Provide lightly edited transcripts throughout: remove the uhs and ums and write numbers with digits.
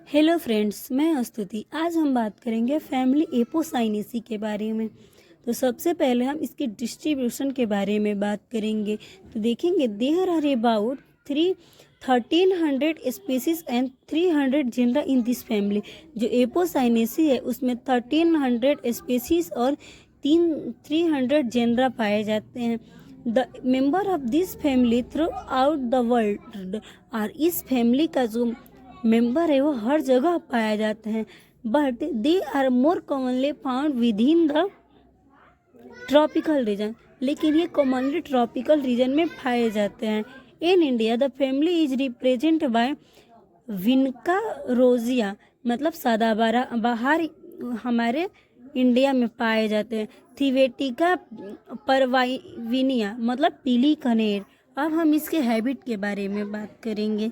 Hello friends, मैं स्तुति। आज हम बात करेंगे फैमिली एपोसाइनेसी के बारे में। तो सबसे पहले हम इसके डिस्ट्रीब्यूशन के बारे में बात करेंगे। तो देखेंगे there are about 1300 species and 300 genera in this family. जो एपोसाइनेसी है उसमें 1300 स्पीसीज और 300 जेनरा पाए जाते हैं। The member of this family through out the world. और इस फैमिली का जो मेंबर है वो हर जगह पाया जाते हैं, but they are more commonly found within the tropical region. लेकिन ये कॉमनली ट्रॉपिकल रीजन में पाए जाते हैं। In India the family is represent by Vinca rosea, मतलब सदाबहार हमारे इंडिया में पाए जाते हैं। थिवेटिका परवाइविनिया, मतलब पीली कनेर। अब हम इसके हैबिट के बारे में बात करेंगे।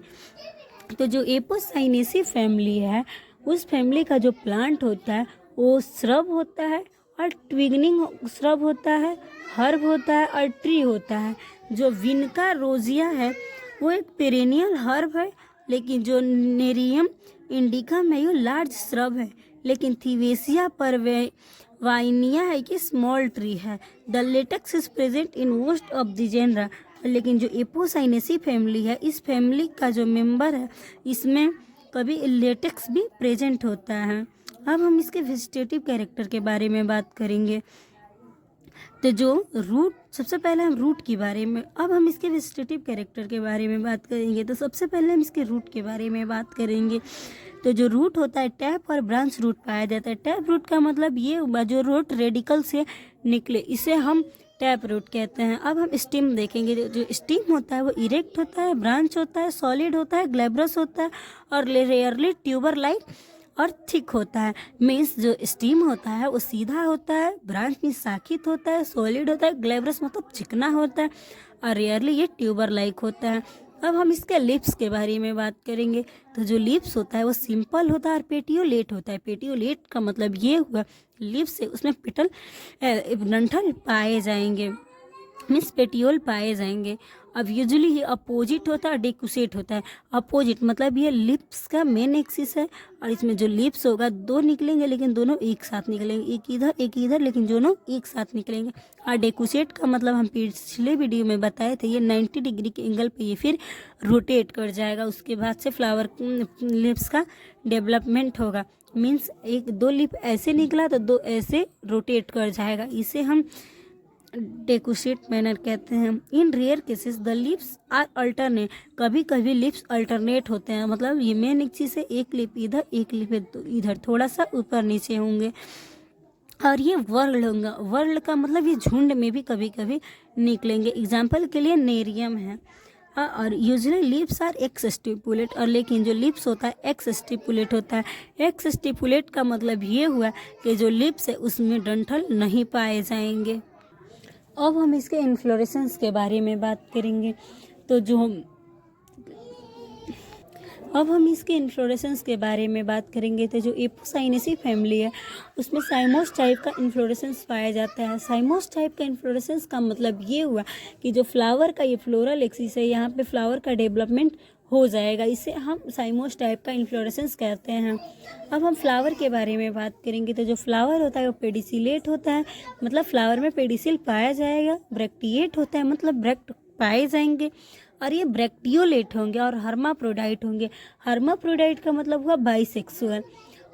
तो जो एपोसाइनेसी फैमिली है उस फैमिली का जो प्लांट होता है वो श्रब होता है और ट्विगनिंग श्रब होता है, हर्ब होता है और ट्री होता है। जो विनका रोजिया है वो एक पेरेनियल हर्ब है, लेकिन जो नेरियम इंडिकम है वो लार्ज श्रब है। लेकिन थिवेसिया परवाइनिया है कि स्मॉल ट्री है। The latex is present in most of the genera. लेकिन जो एपोसाइनेसी फैमिली है इस फैमिली का जो मेंबर है इसमें कभी लेटेक्स भी प्रेजेंट होता है। अब हम इसके वेजिटेटिव कैरेक्टर के बारे में बात करेंगे। तो जो रूट, सबसे पहले हम रूट के बारे में, अब हम इसके वेजिटेटिव कैरेक्टर के बारे में बात करेंगे। तो सबसे पहले हम इसके रूट के बारे में बात करेंगे। तो जो रूट होता है टैप और ब्रांच रूट पाया जाता है। टैप रूट का मतलब ये हुआ जो रूट रेडिकल से निकले, इसे हम टैप रूट कहते हैं। अब हम स्टीम देखेंगे। जो स्टीम होता है वो इरेक्ट होता है, ब्रांच होता है, सॉलिड होता है, ग्लैब्रस होता है और रेयरली ट्यूबर लाइक और थिक होता है। मीन्स जो स्टीम होता है वो सीधा होता है, ब्रांच मीन्स शाखित होता है, सॉलिड होता है, ग्लैब्रस मतलब चिकना होता है और रेयरली ये ट्यूबर लाइक होता है। अब हम इसके लिप्स के बारे में बात करेंगे। तो जो लिप्स होता है वो सिंपल होता है और पेटियोलेट होता है। पेटियोलेट का मतलब ये हुआ लिप्स से उसमें पेटल डंठल पाए जाएंगे, मीन्स पेटियोल पाए जाएंगे। अब यूजुअली ये अपोजिट होता है, डेकुसेट होता है। अपोजिट मतलब ये लिप्स का मेन एक्सिस है और इसमें जो लिप्स होगा दो निकलेंगे लेकिन दोनों एक साथ निकलेंगे, एक इधर लेकिन दोनों एक साथ निकलेंगे। और डेकुसेट का मतलब हम पिछले वीडियो में बताए थे, ये 90 डिग्री के एंगल पे ये फिर रोटेट कर जाएगा। उसके बाद से फ्लावर लिप्स का डेवलपमेंट होगा। मीन्स एक दो लिप ऐसे निकला तो दो ऐसे रोटेट कर जाएगा, इसे हम डेकुसेट मैनर कहते हैं। In rare cases the lips are alternate, कभी कभी लिप्स अल्टरनेट होते हैं, मतलब ये मेन एक चीज़ है, एक लिप इधर एक लिप इधर, थोड़ा सा ऊपर नीचे होंगे। और ये वर्ल्ड होगा, वर्ल्ड का मतलब ये झुंड में भी कभी कभी निकलेंगे। एग्जाम्पल के लिए नेरियम है। और usually lips are exstipulate, और लेकिन जो लिप्स होता है एक्स स्टिपुलेट होता है। एक्स स्टिपुलेट का मतलब ये हुआ कि जो लिप्स है उसमें डंठल नहीं पाए जाएंगे। अब हम इसके इन्फ्लोरेसेंस के बारे में बात करेंगे। तो जो अब हम इसके इन्फ्लोरेसेंस के बारे में बात करेंगे। तो जो एपोसाइनेसी फैमिली है उसमें साइमोस टाइप का इन्फ्लोरेसेंस पाया जाता है। साइमोस टाइप का इन्फ्लोरेसेंस का मतलब ये हुआ कि जो फ्लावर का ये फ्लोरल एक्सिस है यहाँ पे फ्लावर का डेवलपमेंट हो जाएगा, इसे हम साइमोस टाइप का इन्फ्लोरेसेंस कहते हैं। अब हम फ्लावर के बारे में बात करेंगे। तो जो फ्लावर होता है वो पेडिसिलेट होता है, मतलब फ्लावर में पेडिसिल पाया जाएगा। ब्रैक्टिएट होता है, मतलब ब्रैक्ट पाए जाएंगे और ये ब्रैक्टियोलेट होंगे और हर्माप्रोडाइट होंगे। हर्माप्रोडाइट का मतलब हुआ बाइसेक्सुअल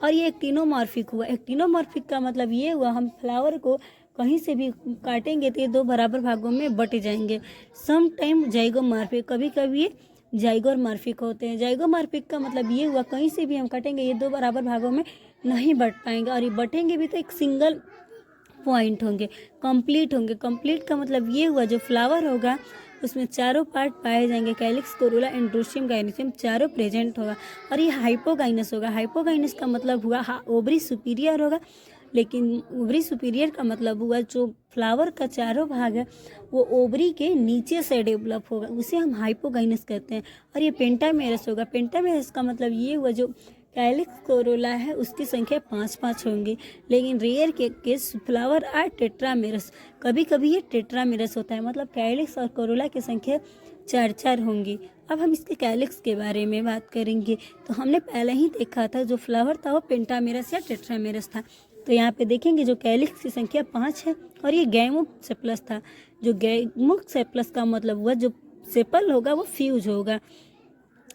और ये एक्टिनोमॉर्फिक हुआ। एक्टिनोमॉर्फिक का मतलब ये हुआ हम फ्लावर को कहीं से भी काटेंगे तो ये दो बराबर भागों में बट जाएंगे। सम टाइम जाइगोमॉर्फिक, कभी कभी ये जाइगोमॉर्फिक होते हैं। जाइगोमॉर्फिक का मतलब ये हुआ कहीं से भी हम काटेंगे ये दो बराबर भागों में नहीं बट पाएंगे, और ये बटेंगे भी तो एक सिंगल पॉइंट होंगे, कंप्लीट होंगे। कंप्लीट का मतलब ये हुआ जो फ्लावर होगा उसमें चारों पार्ट पाए जाएंगे, कैलिक्स, कोरोला, एंड्रोशियम, गाइनोसियम चारों प्रेजेंट होगा। और ये हाइपोगाइनस होगा। हाइपोगाइनस का मतलब हुआ ओवरी सुपीरियर होगा, लेकिन ओवरी सुपीरियर का मतलब हुआ जो फ्लावर का चारों भाग है वो ओवरी के नीचे से डेवलप होगा, उसे हम हाइपोगाइनस कहते हैं। और ये पेंटामेरस होगा। पेंटामेरस का मतलब ये हुआ जो कैलिक्स कोरोला है उसकी संख्या 5-5 होंगी, लेकिन रेयर के केस फ्लावर आर टेट्रामेरस, कभी कभी ये टेट्रामेरस होता है, मतलब कैलिक्स और कोरोला की संख्या 4-4 होंगी। अब हम इसके कैलिक्स के बारे में बात करेंगे। तो हमने पहले ही देखा था जो फ्लावर था वो पेंटामेरस या टेट्रामेरस था। तो यहाँ पे देखेंगे जो कैलिक्स की संख्या 5 है और ये गैमोसेप्लस था। जो गैमोसेप्लस का मतलब हुआ जो सेपल होगा वो फ्यूज होगा,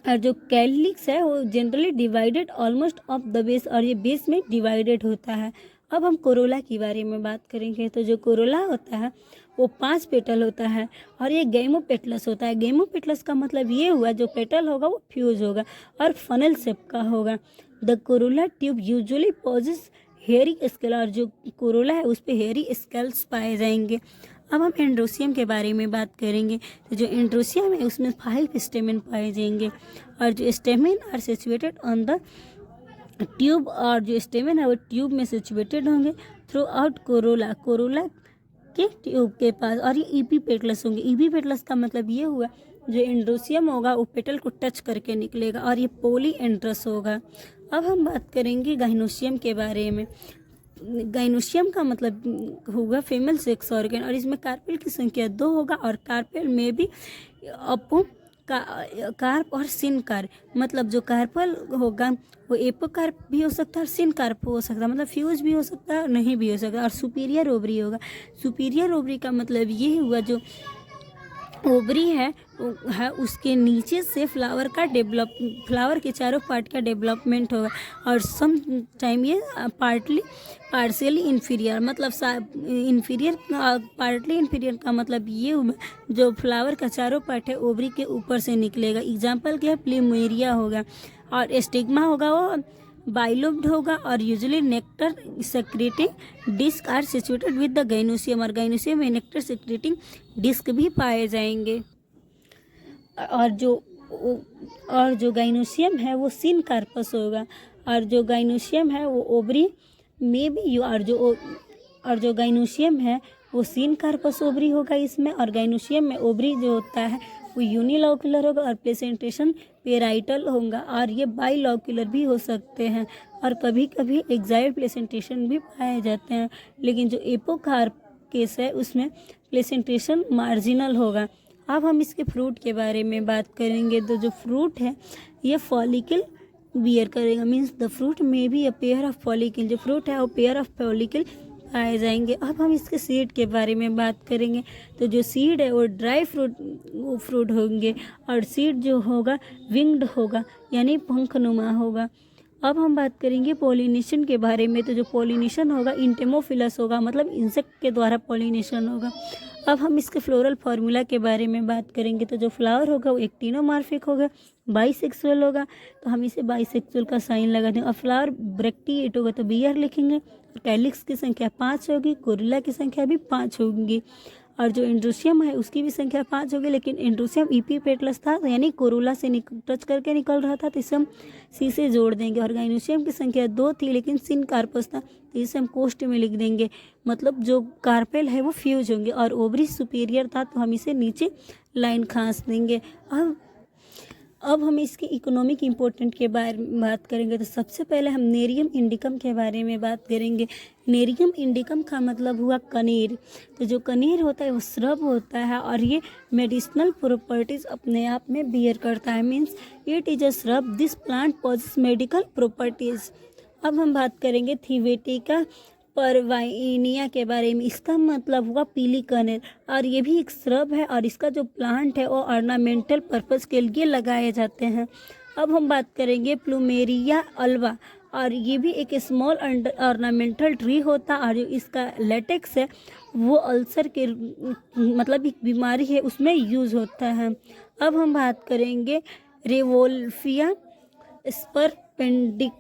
और जो कैलिक्स है वो generally divided almost of the base, और ये बेस में डिवाइडेड होता है। अब हम कोरोला के बारे में बात करेंगे। तो जो कोरोला होता है वो 5 पेटल होता है और ये गैमोपेटलस होता है। गैमोपेटलस का मतलब ये हुआ जो पेटल होगा वो फ्यूज होगा और फनल शेप का होगा। The corolla tube usually possess hairy scale, और जो कोरोला है उस पर हेयरी स्केल्स पाए जाएंगे। अब हम एंड्रोसियम के बारे में बात करेंगे। तो जो एंड्रोसियम है उसमें 5 स्टेमेन पाए जाएंगे और जो stamen are situated on the tube, और जो स्टेमेन है वो ट्यूब में सिचुएटेड होंगे थ्रू आउट कोरोला, कोरोला के ट्यूब के पास, और ये ईपीपेटलस होंगे। ईपीपेटलस का मतलब ये हुआ जो एंड्रोसियम होगा वो पेटल को टच करके निकलेगा और ये पोली एंड्रस होगा। अब हम बात करेंगे गाइनोसियम के बारे में। गाइनोसियम का मतलब होगा फीमेल सेक्स ऑर्गन, और इसमें कार्पेल की संख्या 2 होगा और कार्पेल में भी अपो कार्प और सिन कार्प, मतलब जो कार्पल होगा वो एपोकार्प भी हो सकता है और सिन कार्प हो सकता है, मतलब फ्यूज भी हो सकता है और नहीं भी हो सकता। और सुपीरियर ओवरी होगा। सुपीरियर ओवरी का मतलब ये हुआ जो ओवरी है उसके नीचे से फ्लावर के चारों पार्ट का डेवलपमेंट होगा, और सम टाइम ये पार्शियली इन्फीरियर, मतलब पार्टली इन्फीरियर का मतलब ये हुआ जो फ्लावर का चारों पार्ट है ओवरी के ऊपर से निकलेगा। एग्जाम्पल क्या है, प्लूमेरिया होगा, और स्टिग्मा होगा वो बाइलोब्ड होगा, और usually nectar secreting disc are situated with the gynoecium, और गाइनोसियम में नेक्टर सेक्रेटिंग डिस्क भी पाए जाएंगे। और जो गाइनोसियम है वो सिन कार्पस होगा, और जो गाइनोसियम है वो ओवरी में भी, और जो गाइनोसियम है वो सिन कार्पस ओवरी होगा इसमें, और गाइनोसियम में ओवरी जो होता है वो यूनिलॉक्यूलर होगा और प्लेसेंटेशन पेराइटल होगा, और ये बाइलॉक्यूलर भी हो सकते हैं, और कभी कभी एक्साइड प्लेसेंटेशन भी पाए जाते हैं। लेकिन जो एपोकार्प केस है उसमें प्लेसेंटेशन मार्जिनल होगा। अब हम इसके फ्रूट के बारे में बात करेंगे। तो जो फ्रूट है ये फॉलिकल बियर करेगा, मीन्स द फ्रूट में भी अ पेयर ऑफ फॉलिकल, जो फ्रूट है वो पेयर ऑफ फॉलिकल पाए जाएंगे। अब हम इसके सीड के बारे में बात करेंगे। तो जो सीड है वो ड्राई फ्रूट होंगे, और सीड जो होगा विंग्ड होगा यानी पंखनुमा होगा। अब हम बात करेंगे पॉलिनेशन के बारे में। तो जो पॉलिनेशन होगा इंटेमोफिलस होगा, मतलब इंसेक्ट के द्वारा पॉलिनेशन होगा। अब हम इसके फ्लोरल फार्मूला के बारे में बात करेंगे। तो जो फ्लावर होगा वो एक्टिनोमॉर्फिक होगा, बाइसेक्सुअल होगा, तो हम इसे बाइसेक्सुअल का साइन लगा देंगे। और फ्लावर ब्रैक्टिएट होगा तो बीआर लिखेंगे, और कैलिक्स की संख्या 5 होगी, कोरिल्ला की संख्या भी 5 होगी, और जो एंड्रोसियम है उसकी भी संख्या 5 होगी। लेकिन एंड्रोसियम ईपीपेटलस था यानी कोरोला से टच करके निकल रहा था, तो इसे हम सी से जोड़ देंगे। और गाइनोसियम की संख्या 2 थी लेकिन सिन कार्पस था, तो इसे हम कोष्ट में लिख देंगे, मतलब जो कार्पेल है वो फ्यूज होंगे। और ओवरी सुपीरियर था तो हम इसे नीचे लाइन खींच देंगे। अब हम इसके इकोनॉमिक इम्पोर्टेंट के बारे में बात करेंगे। तो सबसे पहले हम नेरियम इंडिकम के बारे में बात करेंगे। नेरियम इंडिकम का मतलब हुआ कनेर। तो जो कनेर होता है वो श्रब होता है और ये मेडिसिनल प्रॉपर्टीज़ अपने आप में बियर करता है, means it is a shrub, this plant possess medical properties. अब हम बात करेंगे थीवेटिका परवाइनिया के बारे में। इसका मतलब हुआ पीली कनेर, और ये भी एक श्रब है और इसका जो प्लांट है वो ऑर्नामेंटल पर्पस के लिए लगाए जाते हैं। अब हम बात करेंगे प्लूमेरिया अल्वा, और ये भी एक स्मॉल ऑर्नामेंटल ट्री होता है, और जो इसका लेटेक्स है वो अल्सर के मतलब एक बीमारी है उसमें यूज़ होता है। अब हम बात करेंगे रेवोल्फिया स्परपेंडिक्टिका।